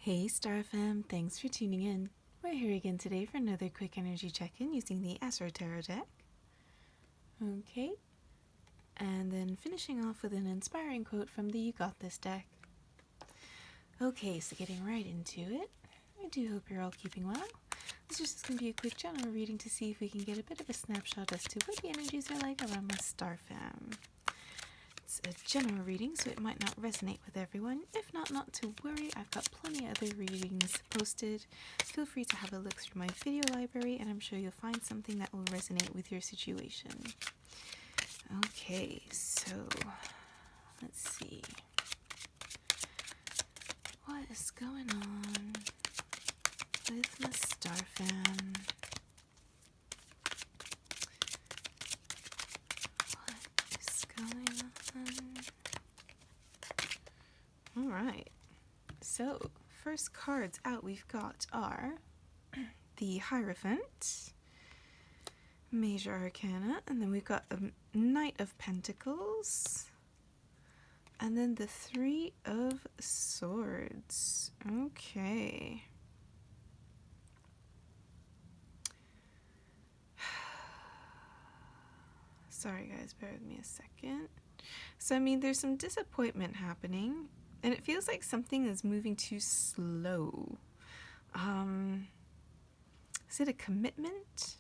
Hey Star Fam, thanks for tuning in. We're here again today for another quick energy check-in using the Astro Tarot deck. Okay, and then finishing off with an inspiring quote from the You Got This deck. Okay, so getting right into it. I do hope you're all keeping well. This is just going to be a quick general reading to see if we can get a bit of a snapshot as to what the energies are like around my Star Fam. It's a general reading, so it might not resonate with everyone. If not, not to worry. I've got plenty of other readings posted. Feel free to have a look through my video library, and I'm sure you'll find something that will resonate with your situation. Okay, so let's see. What is going on with my Star Fam? What is going on? Alright, so first cards out we've got are the Hierophant, Major Arcana, and then we've got a Knight of Pentacles, and then the Three of Swords. Okay. Sorry guys, bear with me a second. So I mean, there's some disappointment happening, and it feels like something is moving too slow. Is it a commitment?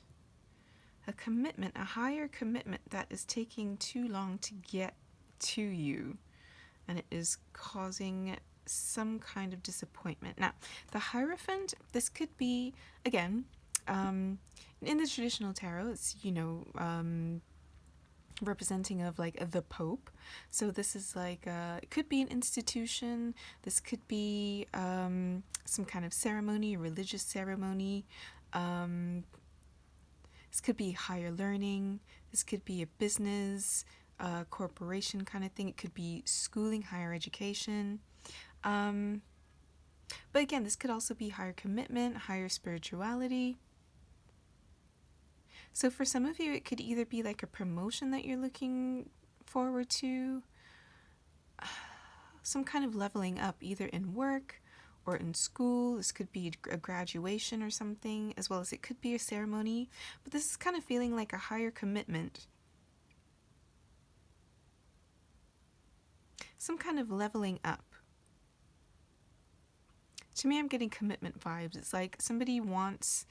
A commitment, a higher commitment that is taking too long to get to you, and it is causing some kind of disappointment. Now, the Hierophant, this could be, again, in the traditional tarot, it's, representing of like the Pope. So this is like it could be an institution, this could be some kind of ceremony, a religious ceremony, this could be higher learning, this could be a business, corporation kind of thing, it could be schooling, higher education, but again, this could also be higher commitment, higher spirituality. So for some of you, it could either be like a promotion that you're looking forward to, some kind of leveling up, either in work or in school. This could be a graduation or something, as well as it could be a ceremony. But this is kind of feeling like a higher commitment. Some kind of leveling up. To me, I'm getting commitment vibes. It's like somebody wants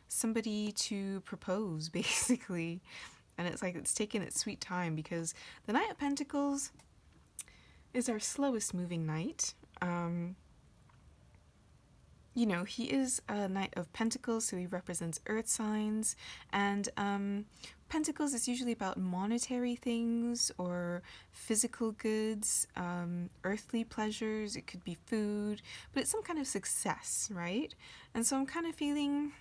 somebody to propose, basically, and it's like it's taken its sweet time, because the Knight of Pentacles is our slowest moving knight. He is a Knight of Pentacles, so he represents earth signs, and Pentacles is usually about monetary things or physical goods, earthly pleasures. It could be food, but it's some kind of success, right? And so I'm kind of feeling,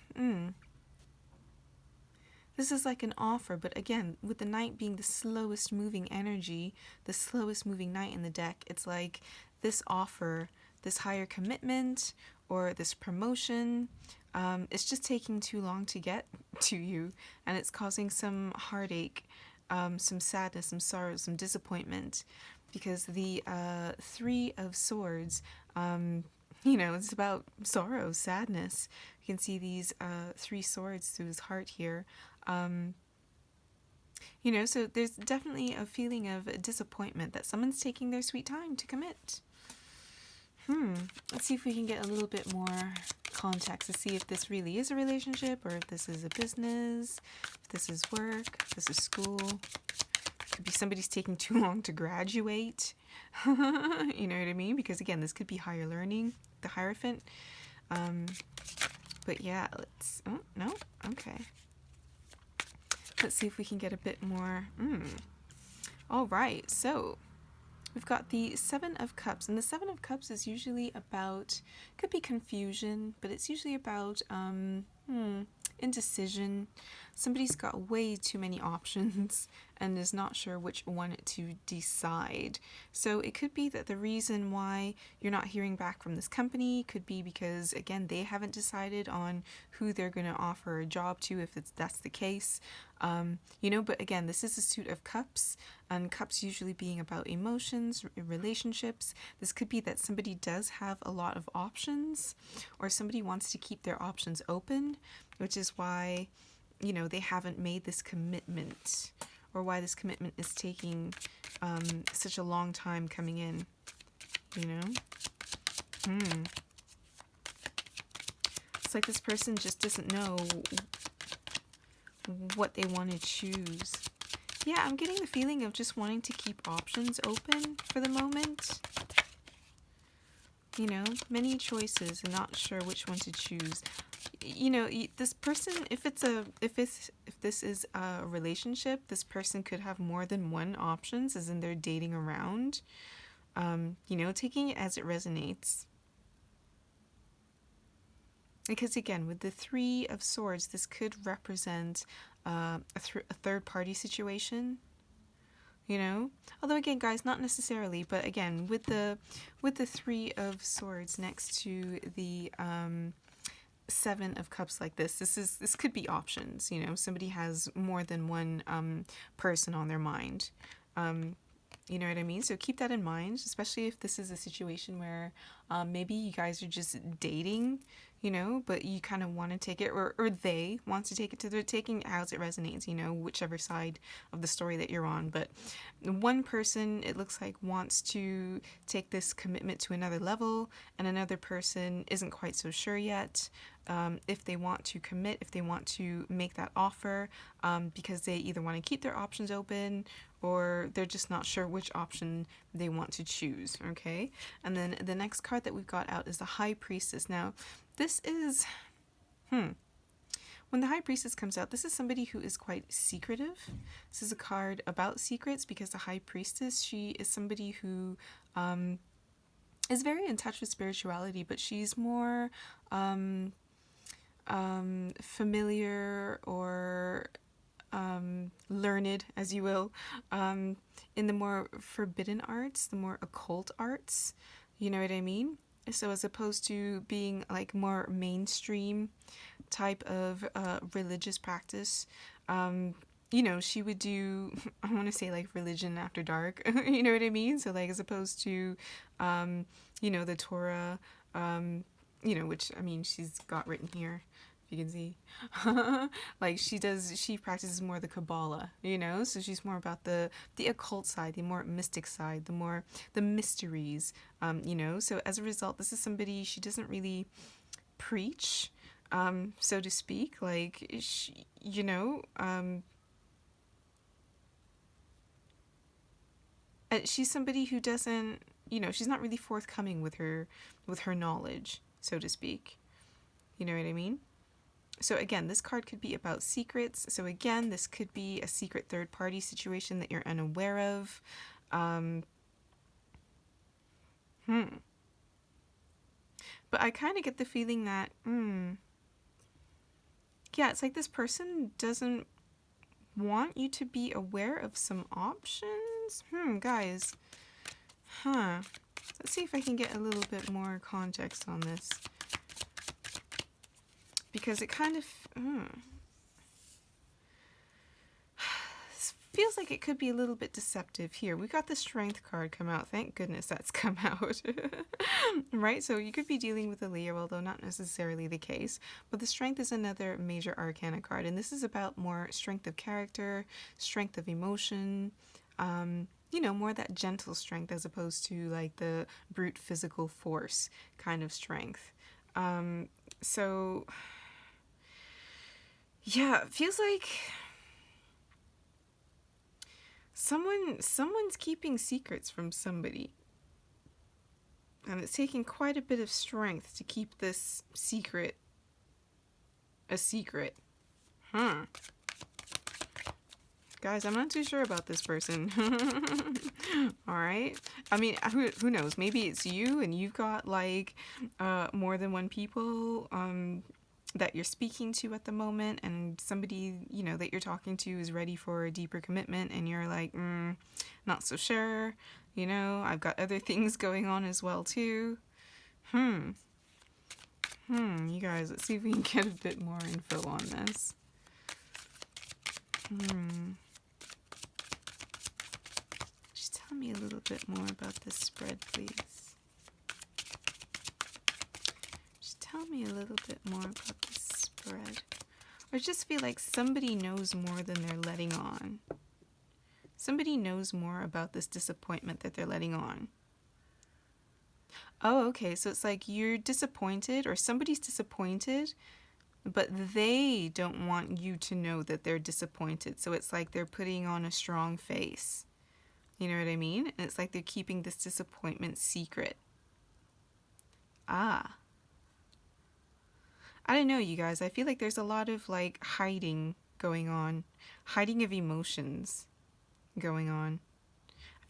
this is like an offer, but again, with the Knight being the slowest moving energy, the slowest moving Knight in the deck, it's like this offer, this higher commitment, or this promotion, it's just taking too long to get to you, and it's causing some heartache, some sadness, some sorrow, some disappointment, because the Three of Swords, it's about sorrow, sadness. You can see these three swords through his heart here. So there's definitely a feeling of disappointment that someone's taking their sweet time to commit. Let's see if we can get a little bit more context to see if this really is a relationship, or if this is a business, if this is work, if this is school. It could be somebody's taking too long to graduate. You know what I mean? Because again, this could be higher learning, the Hierophant. But yeah, oh, no? Okay. Let's see if we can get a bit more. All right, so we've got the Seven of Cups, and the Seven of Cups is usually about, could be confusion, but it's usually about indecision. Somebody's got way too many options, and is not sure which one to decide. So it could be that the reason why you're not hearing back from this company could be because, again, they haven't decided on who they're going to offer a job to, if that's the case. But again, this is a suit of cups, and cups usually being about emotions, relationships. This could be that somebody does have a lot of options, or somebody wants to keep their options open, which is why, they haven't made this commitment, or why this commitment is taking such a long time coming in, It's like this person just doesn't know what they want to choose. Yeah, I'm getting the feeling of just wanting to keep options open for the moment. Many choices and not sure which one to choose. This person, if this is a relationship, this person could have more than one options, as in they're dating around. Taking it as it resonates. Because again, with the Three of Swords, this could represent a third-party situation. Although again, guys, not necessarily. But again, with the Three of Swords next to the Seven of Cups, like this could be options. Somebody has more than one person on their mind. You know what I mean? So keep that in mind, especially if this is a situation where maybe you guys are just dating, but you kind of want to take it, or they want to take it, they're taking it as it resonates, whichever side of the story that you're on. But one person, it looks like, wants to take this commitment to another level, and another person isn't quite so sure yet. If they want to commit, if they want to make that offer, because they either want to keep their options open, or they're just not sure which option they want to choose, okay? And then the next card that we've got out is the High Priestess. Now, this is, when the High Priestess comes out, this is somebody who is quite secretive. This is a card about secrets, because the High Priestess, she is somebody who is very in touch with spirituality, but she's more familiar, or learned, as you will, in the more forbidden arts, the more occult arts, you know what I mean? So as opposed to being like more mainstream type of religious practice, she would do, I want to say, like, religion after dark, you know what I mean? So like, as opposed to, the Torah, which, I mean, she's got written here, if you can see. Like, she practices more the Kabbalah, so she's more about the occult side, the more mystic side, the mysteries, so as a result, this is somebody, she doesn't really preach, so to speak, like, she's somebody who doesn't, she's not really forthcoming with her knowledge, so to speak. You know what I mean? So again, this card could be about secrets. So again, this could be a secret third-party situation that you're unaware of. But I kind of get the feeling that, yeah, it's like this person doesn't want you to be aware of some options. Guys. Let's see if I can get a little bit more context on this. Because it kind of feels like it could be a little bit deceptive here. We got the Strength card come out. Thank goodness that's come out. Right? So you could be dealing with a Leo, although not necessarily the case. But the Strength is another major arcana card. And this is about more strength of character, strength of emotion, more that gentle strength, as opposed to like the brute physical force kind of strength. So yeah, it feels like someone's keeping secrets from somebody. And it's taking quite a bit of strength to keep this secret a secret. Guys, I'm not too sure about this person. Alright? I mean, who knows? Maybe it's you and you've got like more than one people that you're speaking to at the moment, and somebody, you know, that you're talking to is ready for a deeper commitment, and you're like, not so sure, you know, I've got other things going on as well too. You guys, let's see if we can get a bit more info on this. Just tell me a little bit more about this spread, please. Just tell me a little bit more about this spread. Or just feel like somebody knows more than they're letting on. Somebody knows more about this disappointment that they're letting on. Oh, okay, so it's like you're disappointed, or somebody's disappointed, but they don't want you to know that they're disappointed. So it's like they're putting on a strong face. You know what I mean? And it's like they're keeping this disappointment secret. I don't know, you guys. I feel like there's a lot of like hiding going on. Hiding of emotions going on.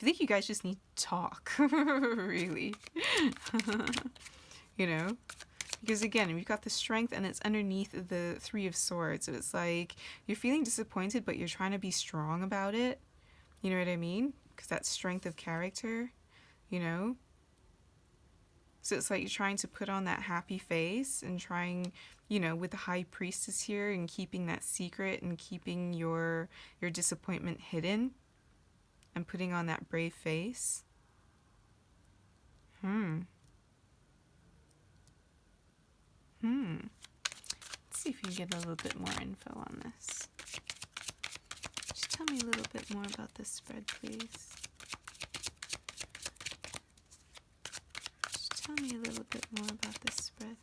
I think you guys just need to talk, really. You know? Because again, we've got the strength and it's underneath the Three of Swords. So it's like you're feeling disappointed, but you're trying to be strong about it. You know what I mean? Because that's strength of character, you know? So it's like you're trying to put on that happy face and trying, you know, with the High Priestess here and keeping that secret and keeping your disappointment hidden. And putting on that brave face. Let's see if we can get a little bit more info on this. Just tell me a little bit more about this spread, please. Just tell me a little bit more about this spread.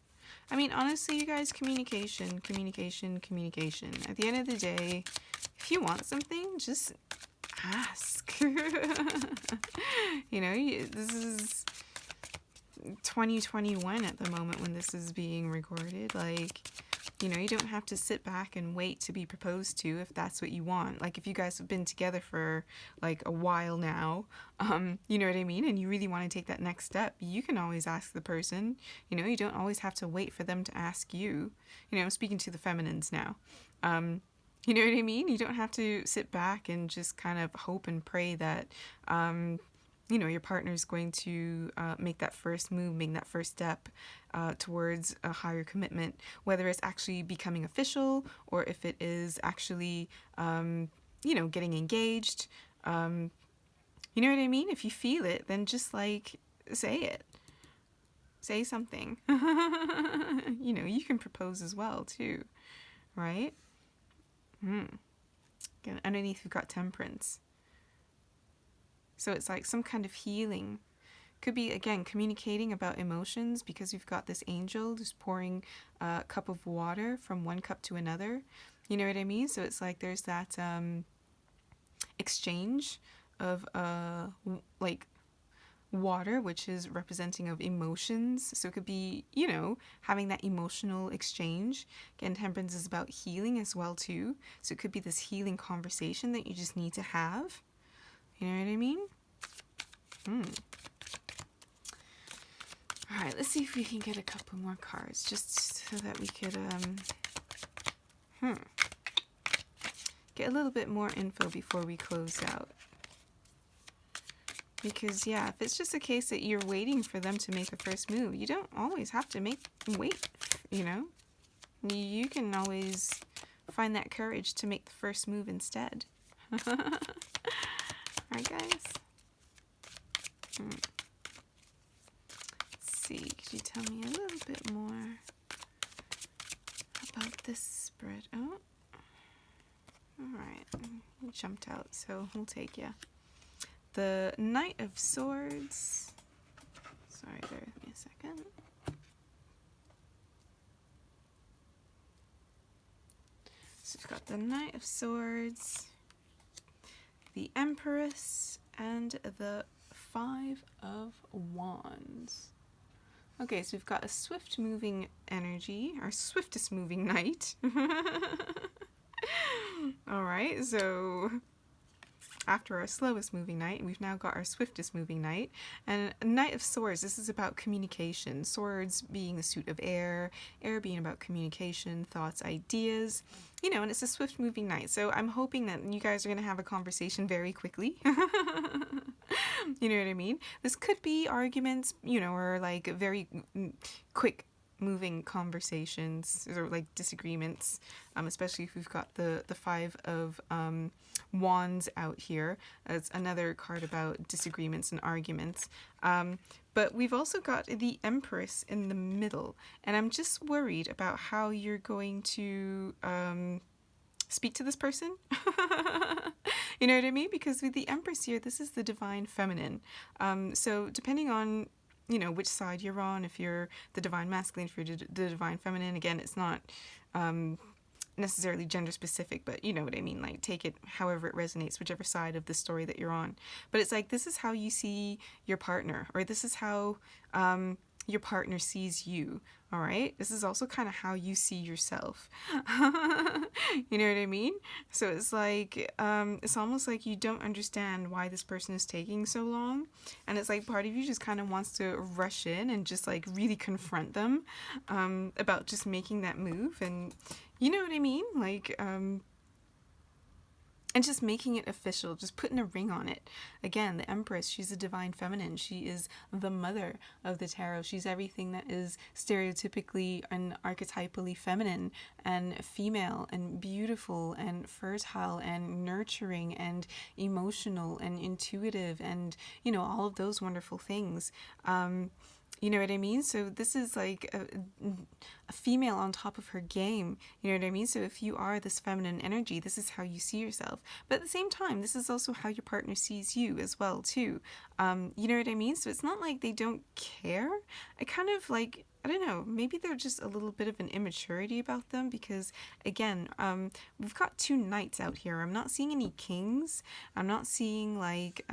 I mean, honestly, you guys, communication. At the end of the day, if you want something, just ask. You know, this is 2021 at the moment when this is being recorded. Like, you know, you don't have to sit back and wait to be proposed to if that's what you want. Like, if you guys have been together for like a while now, you know what I mean, and you really want to take that next step, you can always ask the person. You know, you don't always have to wait for them to ask you. You know, I'm speaking to the feminines now. You know what I mean? You don't have to sit back and just kind of hope and pray that, you know, your partner's going to make that first move, make that first step towards a higher commitment, whether it's actually becoming official or if it is actually, you know, getting engaged. You know what I mean? If you feel it, then just like say it. Say something. You know, you can propose as well too, right? Again, underneath we've got Temperance. So it's like some kind of healing. Could be, again, communicating about emotions, because we've got this angel who's pouring a cup of water from one cup to another. You know what I mean? So it's like there's that exchange of like water, which is representing of emotions. So it could be, you know, having that emotional exchange. Again, Temperance is about healing as well too. So it could be this healing conversation that you just need to have. You know what I mean? All right, let's see if we can get a couple more cards just so that we could get a little bit more info before we close out. Because, yeah, if it's just a case that you're waiting for them to make a first move, you don't always have to wait, you know? You can always find that courage to make the first move instead. Alright, guys? Let's see, could you tell me a little bit more about this spread? Oh, alright, you jumped out, so we'll take you. The Knight of Swords. Sorry, bear with me a second. So we've got the Knight of Swords, the Empress, and the Five of Wands. Okay, so we've got a swift moving energy, our swiftest moving knight. Alright, so after our slowest moving knight, we've now got our swiftest moving knight. And Knight of Swords, this is about communication. Swords being the suit of air, air being about communication, thoughts, ideas. You know, and it's a swift moving knight. So I'm hoping that you guys are going to have a conversation very quickly. You know what I mean? This could be arguments, you know, or like very quick moving conversations or like disagreements, especially if we've got the Five of Wands out here. It's another card about disagreements and arguments. But we've also got the Empress in the middle, and I'm just worried about how you're going to speak to this person. You know what I mean? Because with the Empress here, this is the divine feminine. So depending on, you know, which side you're on, if you're the divine masculine, if you're the divine feminine, again, it's not necessarily gender specific, but you know what I mean, like take it however it resonates, whichever side of the story that you're on. But it's like, this is how you see your partner, or this is how your partner sees you. All right, this is also kind of how you see yourself. You know what I mean? So it's like it's almost like you don't understand why this person is taking so long, and it's like part of you just kind of wants to rush in and just like really confront them about just making that move. And you know what I mean, like and just making it official, just putting a ring on it. Again, the Empress, she's a divine feminine. She is the mother of the tarot. She's everything that is stereotypically and archetypally feminine and female and beautiful and fertile and nurturing and emotional and intuitive and, you know, all of those wonderful things. You know what I mean? So this is like a female on top of her game. You know what I mean? So if you are this feminine energy, this is how you see yourself. But at the same time, this is also how your partner sees you as well, too. You know what I mean? So it's not like they don't care. I kind of like, I don't know, maybe they're just a little bit of an immaturity about them because, again, we've got two knights out here. I'm not seeing any kings. I'm not seeing like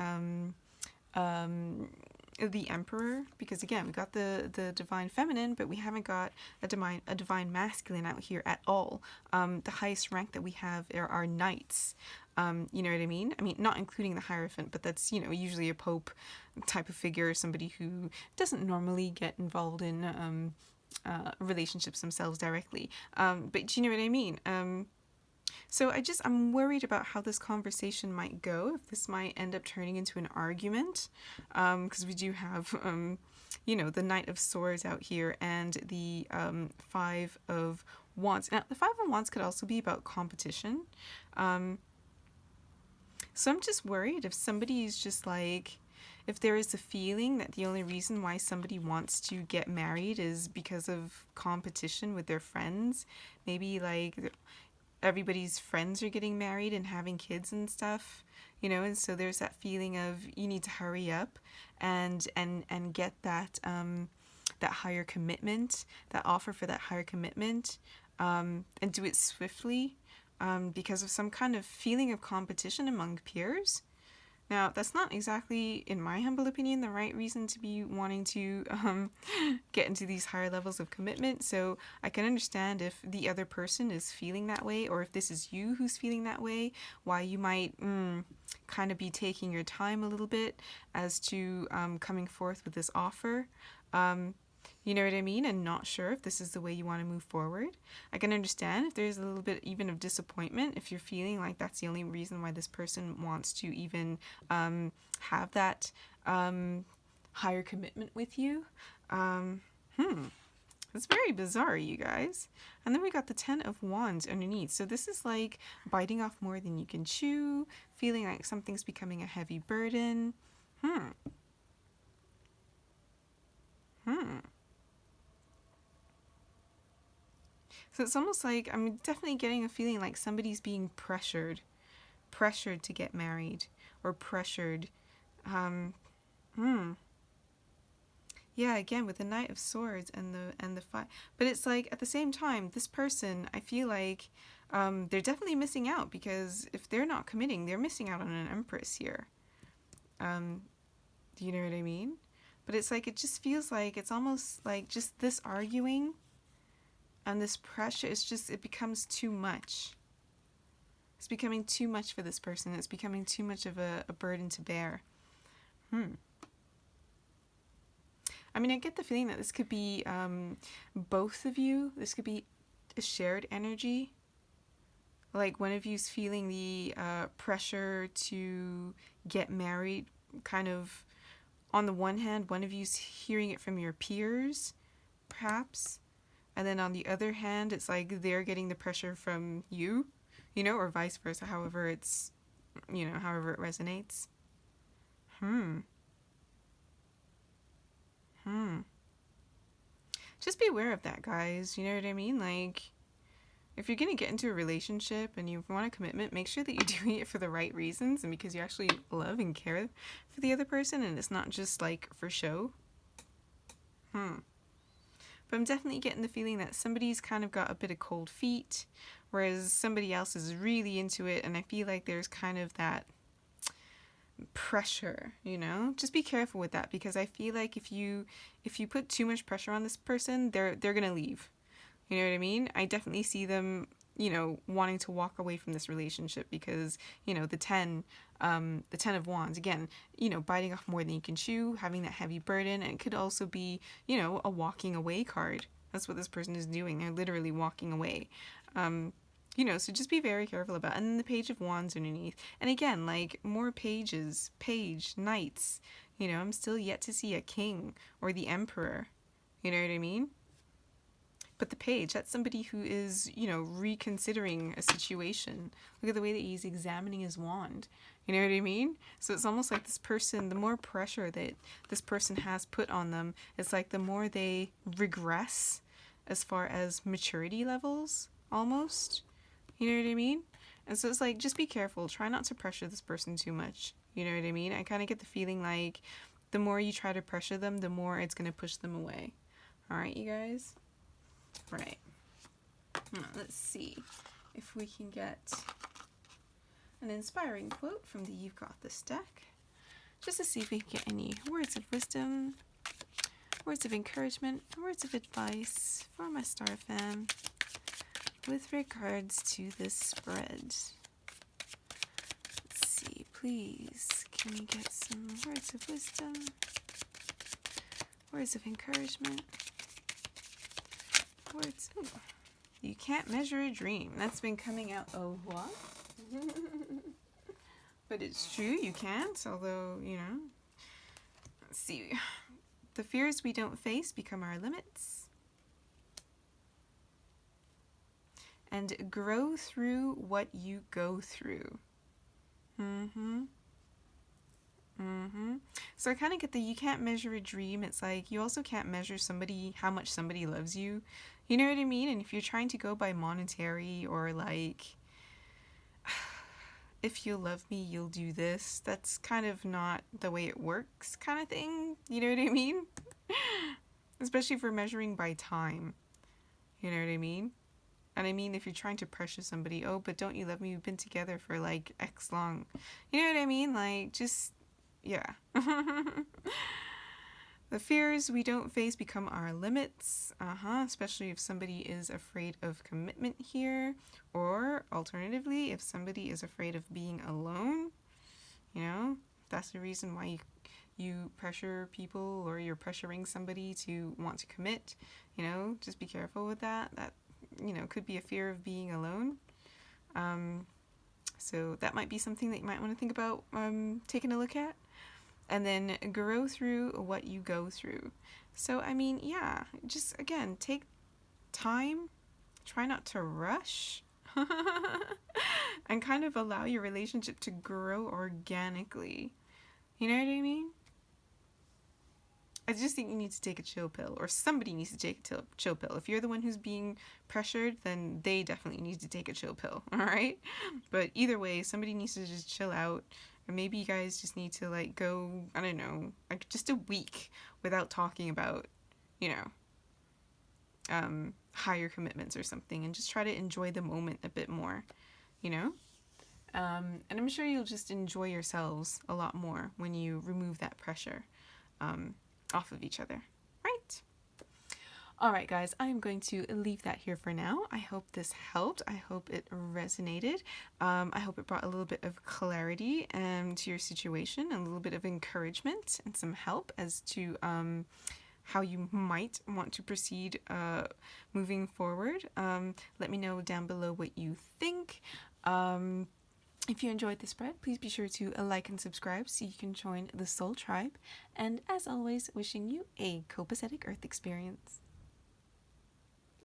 the Emperor, because again, we got the divine feminine, but we haven't got a divine masculine out here at all. The highest rank that we have are our knights. You know what I mean? I mean, not including the Hierophant, but that's, you know, usually a pope type of figure, somebody who doesn't normally get involved in relationships themselves directly. But you know what I mean? So I'm worried about how this conversation might go, if this might end up turning into an argument, because we do have, you know, the Knight of Swords out here and the Five of Wands. Now, the Five of Wands could also be about competition. So I'm just worried if somebody is just like, if there is a feeling that the only reason why somebody wants to get married is because of competition with their friends, maybe like everybody's friends are getting married and having kids and stuff, you know, and so there's that feeling of you need to hurry up and get that that higher commitment, that offer for that higher commitment, and do it swiftly, because of some kind of feeling of competition among peers. Now, that's not exactly, in my humble opinion, the right reason to be wanting to get into these higher levels of commitment. So I can understand if the other person is feeling that way, or if this is you who's feeling that way, why you might kind of be taking your time a little bit as to coming forth with this offer. You know what I mean? And not sure if this is the way you want to move forward. I can understand if there's a little bit even of disappointment, if you're feeling like that's the only reason why this person wants to even have that higher commitment with you. It's very bizarre, you guys. And then we got the Ten of Wands underneath. So this is like biting off more than you can chew, feeling like something's becoming a heavy burden. So it's almost like I'm definitely getting a feeling like somebody's being pressured to get married, or pressured. Yeah, again with the Knight of Swords and the five. But it's like at the same time, this person, I feel like they're definitely missing out, because if they're not committing, they're missing out on an Empress here. Do you know what I mean? But it's like, it just feels like it's almost like just this arguing and this pressure, it's just, it becomes too much. It's becoming too much for this person. It's becoming too much of a burden to bear. I mean, I get the feeling that this could be both of you. This could be a shared energy. Like one of you's feeling the pressure to get married, kind of on the one hand, one of you's hearing it from your peers, perhaps. And then on the other hand, it's like they're getting the pressure from you, you know, or vice versa, however it's, you know, however it resonates. Just be aware of that, guys. You know what I mean? Like, if you're going to get into a relationship and you want a commitment, make sure that you're doing it for the right reasons and because you actually love and care for the other person and it's not just like for show. But I'm definitely getting the feeling that somebody's kind of got a bit of cold feet, whereas somebody else is really into it, and I feel like there's kind of that pressure, you know? Just be careful with that, because I feel like if you put too much pressure on this person, they're gonna leave. You know what I mean? I definitely see them, you know, wanting to walk away from this relationship because, you know, the 10 of Wands, again, you know, biting off more than you can chew, having that heavy burden, and it could also be, you know, a walking away card. That's what this person is doing. They're literally walking away. You know, so just be very careful about it. And then the Page of Wands underneath. And again, like, more pages, knights. You know, I'm still yet to see a king or the emperor. You know what I mean? But the Page, that's somebody who is, you know, reconsidering a situation. Look at the way that he's examining his wand. You know what I mean? So it's almost like this person, the more pressure that this person has put on them, it's like the more they regress as far as maturity levels, almost. You know what I mean? And so it's like, just be careful. Try not to pressure this person too much. You know what I mean? I kind of get the feeling like the more you try to pressure them, the more it's going to push them away. All right, you guys? Right. Let's see if we can get an inspiring quote from the You've Got This deck. Just to see if we can get any words of wisdom, words of encouragement, words of advice for my star fam with regards to this spread. Let's see, please, can we get some words of wisdom, words of encouragement, words... Ooh. You can't measure a dream. That's been coming out a lot. But it's true, you can't, although, you know. Let's see. The fears we don't face become our limits. And grow through what you go through. So I kind of get the you can't measure a dream. It's like you also can't measure somebody, how much somebody loves you. You know what I mean? And if you're trying to go by monetary or like, if you love me, you'll do this. That's kind of not the way it works kind of thing. You know what I mean? Especially if we're measuring by time. You know what I mean? And I mean, if you're trying to pressure somebody, oh, but don't you love me? We've been together for like X long. You know what I mean? Like, just, yeah. The fears we don't face become our limits. Especially if somebody is afraid of commitment here. Or alternatively, if somebody is afraid of being alone. You know, that's the reason why you pressure people or you're pressuring somebody to want to commit. You know, just be careful with that. That, you know, could be a fear of being alone. So that might be something that you might want to think about taking a look at. And then grow through what you go through. So, I mean, yeah, just, again, take time. Try not to rush. And kind of allow your relationship to grow organically. You know what I mean? I just think you need to take a chill pill, or somebody needs to take a chill pill. If you're the one who's being pressured, then they definitely need to take a chill pill, all right? But either way, somebody needs to just chill out, or maybe you guys just need to, like, go, I don't know, like, just a week without talking about, you know, higher commitments or something, and just try to enjoy the moment a bit more, you know? And I'm sure you'll just enjoy yourselves a lot more when you remove that pressure, off of each other, right? Alright, guys, I am going to leave that here for now. I hope this helped. I hope it resonated. I hope it brought a little bit of clarity to your situation, a little bit of encouragement, and some help as to how you might want to proceed moving forward. Let me know down below what you think. If you enjoyed the spread, please be sure to like and subscribe so you can join the Soul Tribe. And as always, wishing you a copacetic Earth experience.